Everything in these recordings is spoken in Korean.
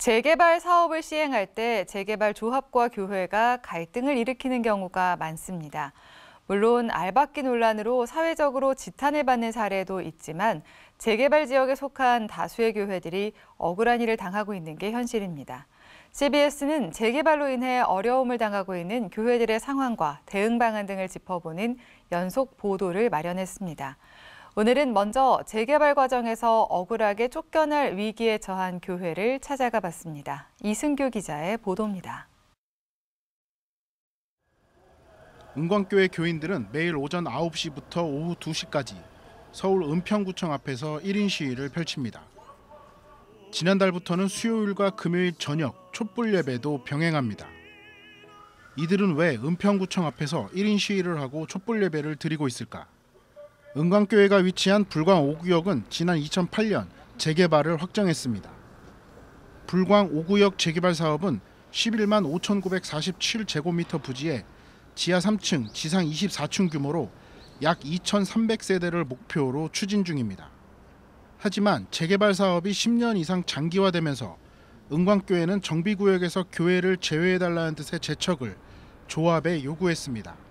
재개발 사업을 시행할 때 재개발 조합과 교회가 갈등을 일으키는 경우가 많습니다. 물론 알박기 논란으로 사회적으로 지탄을 받는 사례도 있지만 재개발 지역에 속한 다수의 교회들이 억울한 일을 당하고 있는 게 현실입니다. CBS는 재개발로 인해 어려움을 당하고 있는 교회들의 상황과 대응 방안 등을 짚어보는 연속 보도를 마련했습니다. 오늘은 먼저 재개발 과정에서 억울하게 쫓겨날 위기에 처한 교회를 찾아가 봤습니다. 이승규 기자의 보도입니다. 은광교회 교인들은 매일 오전 9시부터 오후 2시까지 서울 은평구청 앞에서 1인 시위를 펼칩니다. 지난달부터는 수요일과 금요일 저녁 촛불 예배도 병행합니다. 이들은 왜 은평구청 앞에서 1인 시위를 하고 촛불 예배를 드리고 있을까? 은광교회가 위치한 불광 5구역은 지난 2008년 재개발을 확정했습니다. 불광 5구역 재개발 사업은 11만 5,947제곱미터 부지에 지하 3층, 지상 24층 규모로 약 2,300세대를 목표로 추진 중입니다. 하지만 재개발 사업이 10년 이상 장기화되면서 은광교회는 정비구역에서 교회를 제외해달라는 뜻의 재척을 조합에 요구했습니다.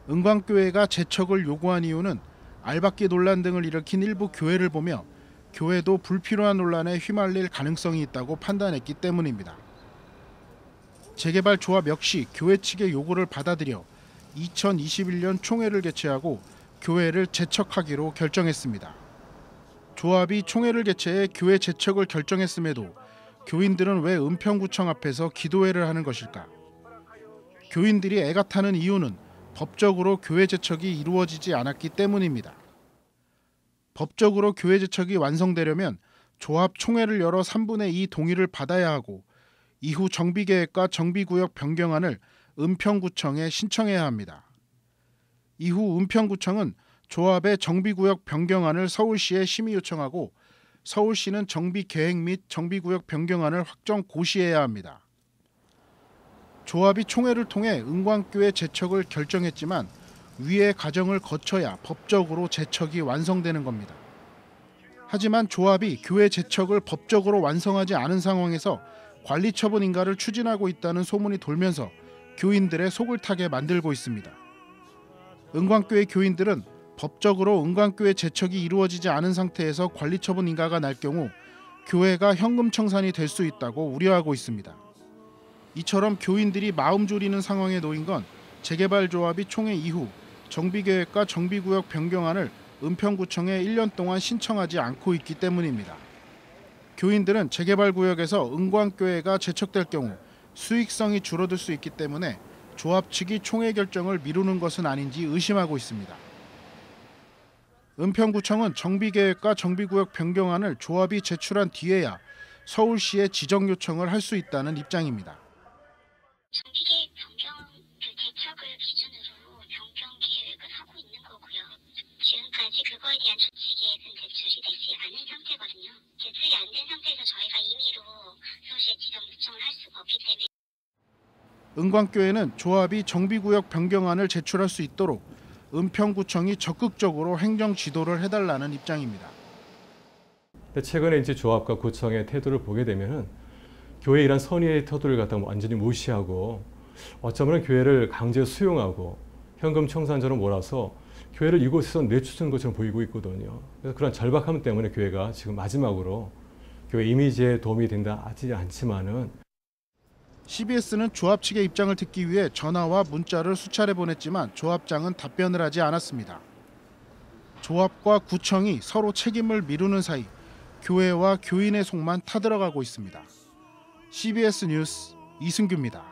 은광교회가 재척을 요구한 이유는 알박기 논란 등을 일으킨 일부 교회를 보며 교회도 불필요한 논란에 휘말릴 가능성이 있다고 판단했기 때문입니다. 재개발 조합 역시 교회 측의 요구를 받아들여 2021년 총회를 개최하고 교회를 재척하기로 결정했습니다. 조합이 총회를 개최해 교회 재척을 결정했음에도 교인들은 왜 은평구청 앞에서 기도회를 하는 것일까? 교인들이 애가 타는 이유는 법적으로 교회 재척이 이루어지지 않았기 때문입니다. 법적으로 교회 재척이 완성되려면 조합 총회를 열어 3분의 2 동의를 받아야 하고 이후 정비계획과 정비구역 변경안을 은평구청에 신청해야 합니다. 이후 은평구청은 조합의 정비구역 변경안을 서울시에 심의 요청하고 서울시는 정비계획 및 정비구역 변경안을 확정 고시해야 합니다. 조합이 총회를 통해 은광교회 재척을 결정했지만 위의 과정을 거쳐야 법적으로 재척이 완성되는 겁니다. 하지만 조합이 교회 재척을 법적으로 완성하지 않은 상황에서 관리처분 인가를 추진하고 있다는 소문이 돌면서 교인들의 속을 타게 만들고 있습니다. 은광교회 교인들은 법적으로 은광교회 재척이 이루어지지 않은 상태에서 관리처분 인가가 날 경우 교회가 현금 청산이 될 수 있다고 우려하고 있습니다. 이처럼 교인들이 마음 졸이는 상황에 놓인 건 재개발 조합이 총회 이후 정비계획과 정비구역 변경안을 은평구청에 1년 동안 신청하지 않고 있기 때문입니다. 교인들은 재개발 구역에서 은광교회가 재척될 경우 수익성이 줄어들 수 있기 때문에 조합 측이 총회 결정을 미루는 것은 아닌지 의심하고 있습니다. 은평구청은 정비계획과 정비구역 변경안을 조합이 제출한 뒤에야 서울시에 지정 요청을 할 수 있다는 입장입니다. 정비계획 변경 재척을 기준으로 변경 계획을 하고 있는 거고요. 지금까지 그거에 대한 조치 계획은 제출이 되지 않은 상태거든요. 제출이 안 된 상태에서 저희가 임의로 서울시에 지정 요청을 할 수가 없기 때문에 은광교회는 조합이 정비구역 변경안을 제출할 수 있도록 은평구청이 적극적으로 행정 지도를 해달라는 입장입니다. 최근에 이제 조합과 구청의 태도를 보게 되면은 교회 이란 선의의 태도를 갖다가 완전히 무시하고 어쩌면 교회를 강제 수용하고 현금 청산자로 몰아서 교회를 이곳에서 내쫓는 것처럼 보이고 있거든요. 그래서 그런 절박함 때문에 교회가 지금 마지막으로 교회 이미지에 도움이 된다 하지 않지만은 CBS는 조합 측의 입장을 듣기 위해 전화와 문자를 수차례 보냈지만 조합장은 답변을 하지 않았습니다. 조합과 구청이 서로 책임을 미루는 사이 교회와 교인의 속만 타들어가고 있습니다. CBS 뉴스 이승규입니다.